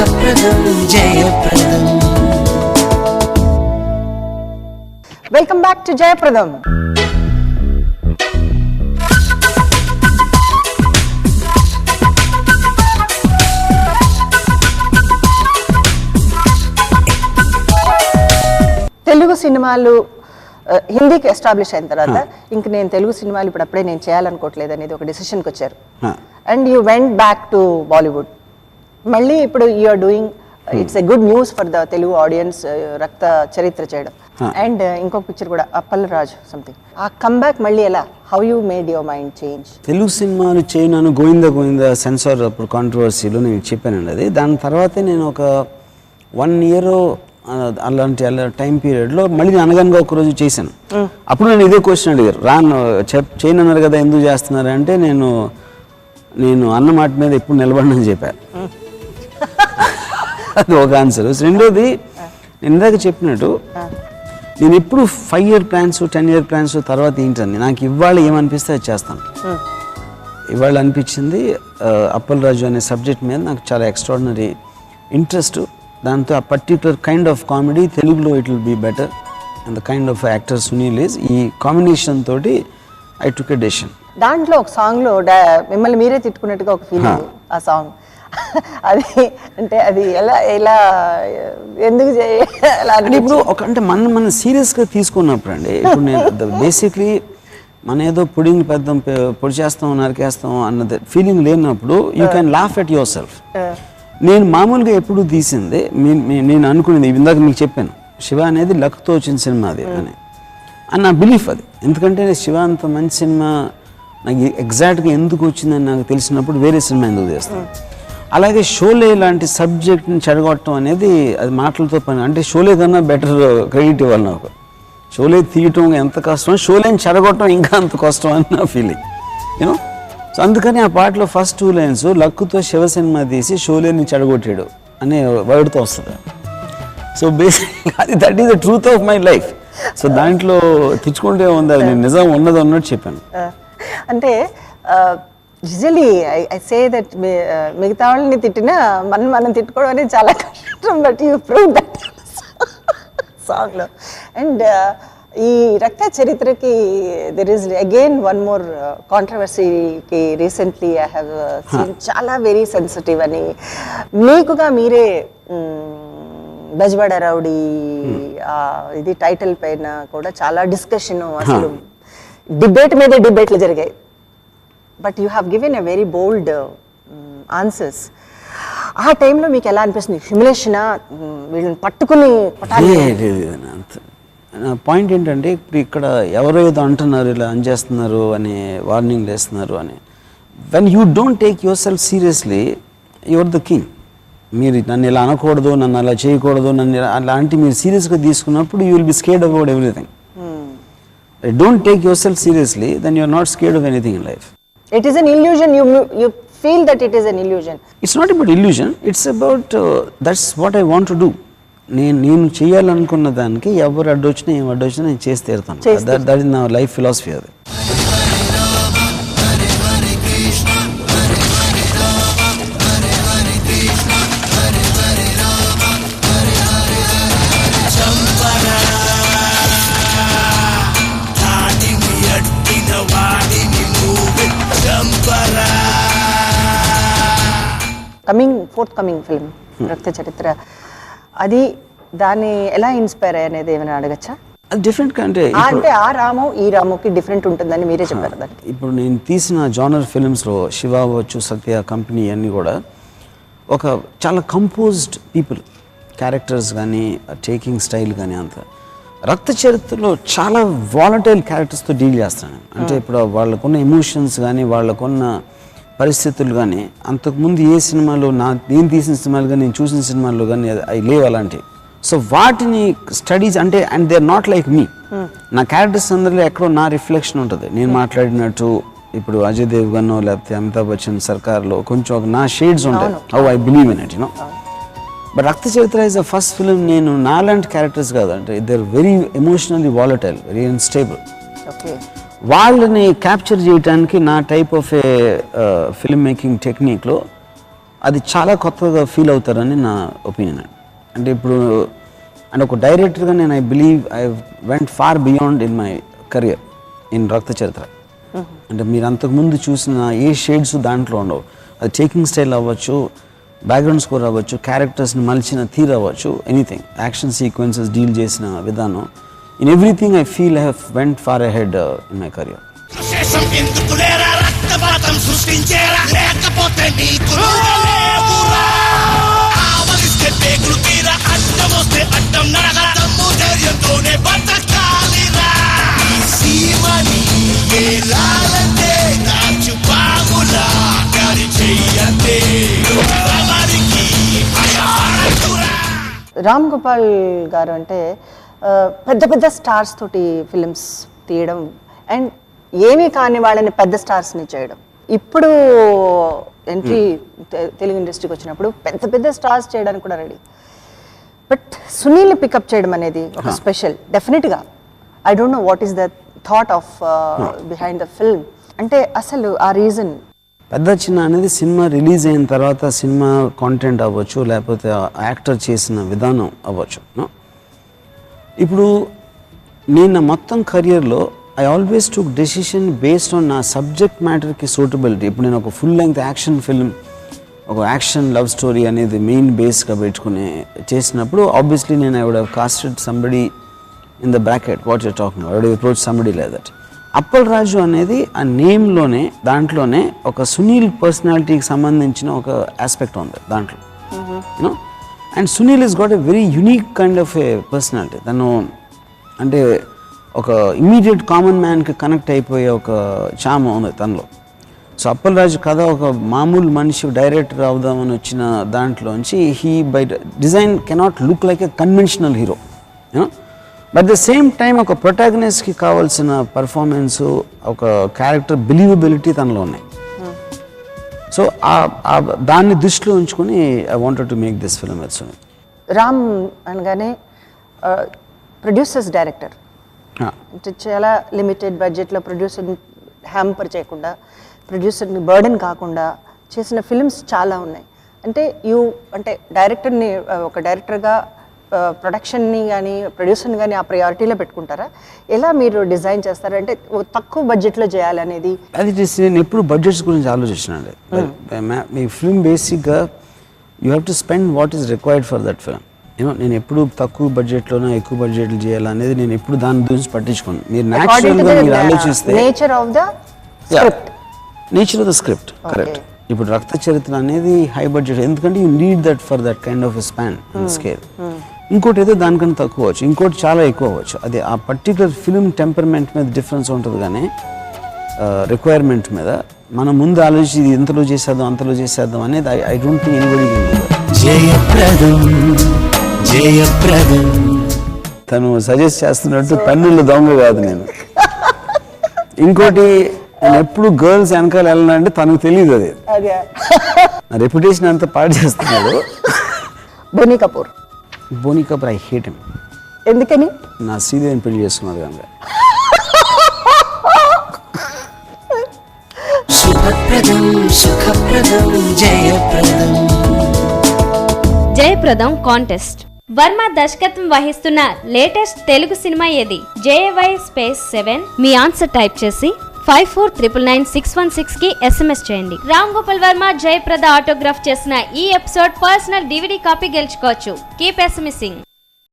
సుఖప్రదం జయప్రదం. Welcome back to జయప్రదం. తెలుగు సినిమాలు హిందీకి ఎస్టాబ్లిష్ అయిన తర్వాత ఇంక నేను తెలుగు సినిమాలు ఇప్పుడు అప్పుడే నేను చేయాలనుకోవట్లేదు అనేది ఒక డిసిషన్కి వచ్చారు. And you went back to Bollywood. మళ్ళీ ఇప్పుడు you're doing, it's a good news for the Telugu audience, Rakta Charitra చేయడం. అండ్ ఇంకొక పిక్చర్ కూడా అప్పల్ రాజు సంథింగ్. ఆ కమ్బ్యాక్ మళ్ళీ ఎలా, how you made your mind change? Telugu సినిమాలు చేయను గోవింద సెన్సార్ అప్పుడు కాంట్రవర్సీలో నేను చెప్పానండి అది. దాని తర్వాతే నేను ఒక 1 year అలాంటి టైం పీరియడ్లో మళ్ళీ అనగనగా ఒక రోజు చేశాను. అప్పుడు నేను ఇదే క్వశ్చన్ అడిగారు, చేయను అన్నారు కదా ఎందుకు చేస్తున్నారు అంటే నేను అన్న మాట మీద ఎప్పుడు నిలబడినని చెప్పారు. అది ఒక ఆన్సర్. రెండోది నేను ఇందాక చెప్పినట్టు నేను ఎప్పుడు 5-year plans 10-year plans తర్వాత ఏంటండి నాకు ఇవాళ ఏమనిపిస్తే అది చేస్తాను. ఇవాళ అనిపించింది అప్పల్ రాజు అనే సబ్జెక్ట్ మీద నాకు చాలా ఎక్స్ట్రాడినరీ ఇంట్రెస్ట్. దాంతో ఆ పర్టిక్యులర్ కైండ్ ఆఫ్ కామెడీ తెలుగులో it will be better and the kind of actor Sunil is, ఈ కాంబినేషన్ తోటి ఐ టుక్ ఎ డెసిషన్. దాంట్లో ఒక సాంగ్లో మిమ్మల్ని మీరే తిట్టుకున్నట్టుగా ఒక ఫీలింగ్ ఆ సాంగ్. అది అంటే అది ఎలా ఎందుకు చేయాలి ఇప్పుడు ఒక అంటే మనం సీరియస్గా తీసుకున్నప్పుడు అండి, ఇప్పుడు నేను బేసిక్లీ మన ఏదో పొడి చేస్తాం నరికేస్తాం అన్నది ఫీలింగ్ లేనప్పుడు you can laugh at your self. నేను మామూలుగా ఎప్పుడు తీసింది నేను అనుకునేది ఇందాక మీకు చెప్పాను, శివ అనేది లక్తో వచ్చిన సినిమా అది అని నా బిలీఫ్ అది. ఎందుకంటే శివ అంత మంచి సినిమా నాకు ఎగ్జాక్ట్గా ఎందుకు వచ్చిందని నాకు తెలిసినప్పుడు వేరే సినిమా ఎందుకు చేస్తాను. అలాగే షోలే లాంటి సబ్జెక్ట్ని చెడగొట్టడం అనేది అది మాటలతో పని. అంటే షోలే కన్నా బెటర్ క్రెడిట్ ఇవ్వాలి నాకు. షోలే తీయటం ఎంత కష్టం, షోలేని చెడగొట్టడం ఇంకా అంత కష్టం అని నా ఫీలింగ్ యూనో. సో అందుకని ఆ పాటలో ఫస్ట్ 2 lines లక్కుతో శివ సినిమా తీసి షోలేని చెడగొట్టాడు అనే వర్డ్తో వస్తుంది. సో బేసిక్గా అది that is the truth of my life. So దాంట్లో తెచ్చుకుంటే ఉంది, అది నేను నిజం ఉన్నది అన్నట్టు చెప్పాను. అంటే యూజువలీ ఐ సే దట్ మిగతా వాళ్ళని తిట్టినా మనం తిట్టుకోవడం అనేది చాలా కష్టం. బట్ యూ ప్రూవ్ దట్ సాంగ్లో. అండ్ ఈ రక్త చరిత్రకి there is again one more కాంట్రవర్సీకి రీసెంట్లీ ఐ హ్యావ్ సీన్, చాలా వెరీ సెన్సిటివ్ అని మీకుగా మీరే బెజవాడ రౌడీ ఇది టైటిల్ పైన కూడా చాలా డిస్కషన్, అసలు డిబేట్ మీద డిబేట్లు జరిగాయి. But you have given a very bold answers. ఆ టైంలో మీకు ఎలా అనిపిస్తుంది? హ్యూమిలేషనా, వీళ్ళని పట్టుకుని పాయింట్ ఏంటంటే ఇప్పుడు ఇక్కడ ఎవరో ఏదో అంటున్నారు, ఇలా చేస్తున్నారు అని వార్నింగ్ వేస్తున్నారు అని. When you don't take yourself seriously your the king. మీరు నన్ను ఇలా అనకూడదు, నన్ను అలా చేయకూడదు, నన్ను అలాంటి మీరు సీరియస్గా తీసుకున్నప్పుడు you will be scared about everything. Don't take yourself seriously, then you are not scared of anything in life. It is an illusion. You feel that it is an illusion. It's not about illusion. It's about that's what I want to do. నేను చేయాలనుకున్న దానికి ఎవరు అడ్డొచ్చినా ఏం అడ్డొచ్చినా నేను చేసి తీరుతాను. That is నా life philosophy. అది ఫోర్త్ కమింగ్ ఫిల్మ్ రక్త చరిత్ర, అది దాన్ని ఎలా ఇన్స్పైర్ అయ్యనేది ఏమైనా అడగచ్చా? అది డిఫరెంట్ అంటే ఆ రాము ఈ రాముకి డిఫరెంట్ ఉంటుందని మీరే చెప్పారు. దానికి ఇప్పుడు నేను తీసిన జానర్ ఫిల్మ్స్లో శివ వచ్చు, సత్య కంపెనీ అన్నీ కూడా ఒక చాలా కంపోజ్డ్ పీపుల్, క్యారెక్టర్స్ కానీ టేకింగ్ స్టైల్ కానీ అంత. రక్త చరిత్రలో చాలా వాలటైల్ క్యారెక్టర్స్తో డీల్ చేస్తాను. అంటే ఇప్పుడు వాళ్ళకున్న ఎమోషన్స్ కానీ వాళ్ళకున్న పరిస్థితులు కానీ అంతకుముందు ఏ సినిమాలో నేను తీసిన సినిమాలు కానీ నేను చూసిన సినిమాల్లో కానీ అవి లేవు అలాంటివి. సో వాటిని స్టడీస్ అంటే and they are not like me. నా క్యారెక్టర్స్ అందరిలో ఎక్కడో నా రిఫ్లెక్షన్ ఉంటుంది. నేను మాట్లాడినట్టు ఇప్పుడు అజయ్ దేవ్గన్ లేకపోతే అమితాబ్ బచ్చన్ సర్కార్లో కొంచెం ఒక నా షేడ్స్ ఉంటాయి. How I believe in it you know. But రక్త చరిత్ర ఇస్ ద ఫస్ట్ ఫిలిం నేను నాలాంటి క్యారెక్టర్స్ కాదంటే they are very emotionally volatile, very unstable. వాళ్ళని క్యాప్చర్ చేయడానికి నా type of a film making టెక్నిక్లో అది చాలా కొత్తగా ఫీల్ అవుతారని నా ఒపీనియన్. అంటే ఇప్పుడు అండ్ ఒక డైరెక్టర్గా నేను I believe I went far beyond in my career in Rakta Charitra. అంటే మీరు అంతకుముందు చూసిన ఏ షేడ్స్ దాంట్లో ఉండవు. అది టేకింగ్ స్టైల్ అవ్వచ్చు, బ్యాక్గ్రౌండ్ స్కోర్ అవ్వచ్చు, క్యారెక్టర్స్ని మలిచిన తీరు అవ్వచ్చు, ఎనీథింగ్, యాక్షన్ సీక్వెన్సెస్ డీల్ చేసిన విధానం, in everything I feel I have went far ahead in my career. Ram Gopal garu అంటే పెద్ద పెద్ద స్టార్స్ తోటి ఫిలిమ్స్ తీయడం అండ్ ఏమీ కాని వాళ్ళని పెద్ద స్టార్స్ని చేయడం. ఇప్పుడు ఎంట్రీ తెలుగు ఇండస్ట్రీకి వచ్చినప్పుడు పెద్ద పెద్ద స్టార్స్ చేయడానికి కూడా రెడీ. బట్ సునీల్ని పికప్ చేయడం అనేది ఒక స్పెషల్. డెఫినెట్గా I don't know what is the thought of behind the film. అంటే అసలు ఆ రీజన్ పెద్ద చిన్న అనేది సినిమా రిలీజ్ అయిన తర్వాత సినిమా కాంటెంట్ అవ్వచ్చు, లేకపోతే యాక్టర్ చేసిన విధానం అవ్వచ్చు. ఇప్పుడు నేను నా మొత్తం కెరియర్లో I always took decision based on నా సబ్జెక్ట్ మ్యాటర్కి సూటబిలిటీ. ఇప్పుడు నేను ఒక ఫుల్ లెంగ్త్ యాక్షన్ ఫిల్మ్, ఒక యాక్షన్ లవ్ స్టోరీ అనేది మెయిన్ బేస్గా పెట్టుకుని చేసినప్పుడు ఆబ్వియస్లీ నేను I would have casted somebody in the bracket what you're talking, I would have approach somebody like that. Appal Raju అనేది ఆ నేమ్లోనే దాంట్లోనే ఒక సునీల్ పర్సనాలిటీకి సంబంధించిన ఒక ఆస్పెక్ట్ ఉంది దాంట్లో, you know. And Sunil is got a very unique kind of A personality. తను అంటే ఒక ఇమ్మీడియట్ కామన్ మ్యాన్కి కనెక్ట్ అయిపోయే ఒక చామ ఉంది తనలో. సో అప్పల్ రాజు కథ ఒక మామూలు మనిషి డైరెక్టర్ అవుదామని వచ్చిన దాంట్లోంచి he buy design cannot look like a conventional hero, you know. But the same time ఒక ప్రొటాగనిస్ట్కి కావాల్సిన పర్ఫార్మెన్సు, ఒక క్యారెక్టర్ బిలీవబిలిటీ తనలో ఉన్నాయి. సో దాన్ని దృష్టిలో ఉంచుకొని I wanted to make this film with Sunil. Ram అనగానే ప్రొడ్యూసర్స్ డైరెక్టర్, అంటే చాలా లిమిటెడ్ బడ్జెట్లో ప్రొడ్యూసర్ని హ్యాంపర్ చేయకుండా, ప్రొడ్యూసర్ని బర్డెన్ కాకుండా చేసిన ఫిల్మ్స్ చాలా ఉన్నాయి. అంటే అంటే డైరెక్టర్ని ఒక డైరెక్టర్గా ప్రొడక్షన్ని కానీ ప్రొడ్యూసర్ని కానీ ఆ ప్రయారిటీలో పెట్టుకుంటారా? ఎలా మీరు డిజైన్ చేస్తారు? అంటే తక్కువ బడ్జెట్లో చేయాలనేది అది నేను ఎప్పుడు బడ్జెట్స్ గురించి ఆలోచించినండి. మీ ఫిల్మ్ బేసిక్గా you have to spend what is required for that film. You know, నేను ఎప్పుడు తక్కువ బడ్జెట్లోనో ఎక్కువ బడ్జెట్లు చేయాలనేది నేను ఎప్పుడు దాని గురించి పట్టించుకోను. మీరు న్యాచురల్గా మీరు ఆలోచిస్తే nature of the script correct. ఇప్పుడు రక్త చరిత్ర అనేది హై బడ్జెట్, ఎందుకంటే you need that for that kind of span and scale. ఇంకోటి ఏదో దానికన్నా తక్కువ అవ్వచ్చు, ఇంకోటి చాలా ఎక్కువ అవ్వచ్చు. అది ఆ పర్టికులర్ ఫిల్మ్ టెంపర్మెంట్ మీద డిఫరెన్స్ ఉంటుంది, కానీ రిక్వైర్మెంట్ మీద మనం ముందు ఆలోచించి ఇది ఇంతలో చేసేద్దాం అంతలో చేసేద్దాం అనేది I don't think anybody can do that. జయప్రదం తను సజెస్ట్ చేస్తున్నట్టు పన్నుల దొంగ కాదు నేను. ఇంకోటి నేను ఎప్పుడు గర్ల్స్ వెనకాల వెళ్ళాలంటే తనకు తెలియదు, అది నా రెప్యుటేషన్ అంతా పాడు చేస్తున్నాడు. Boney Kapoor I hate him. ఎందుకని? నా శ్రీదేవిని పెళ్లి చేసుకున్నారు కనుక. శుభప్రదం సుఖప్రదం జయప్రదం. జయప్రదం కాంటెస్ట్. వర్మ దర్శకత్వం వహిస్తున్న లేటెస్ట్ తెలుగు సినిమా ఏది? JY_7 మీ ఆన్సర్ టైప్ చేసి 54999616 కి SMS చేయండి. రామ్ గోపాల్ వర్మ జయప్రద ఆటోగ్రాఫ్ చేసిన ఈ ఎపిసోడ్ పర్సనల్ DVD కాపీ గెలుచుకోవచ్చు. కీప్ ఎస్ఎంఎసింగ్.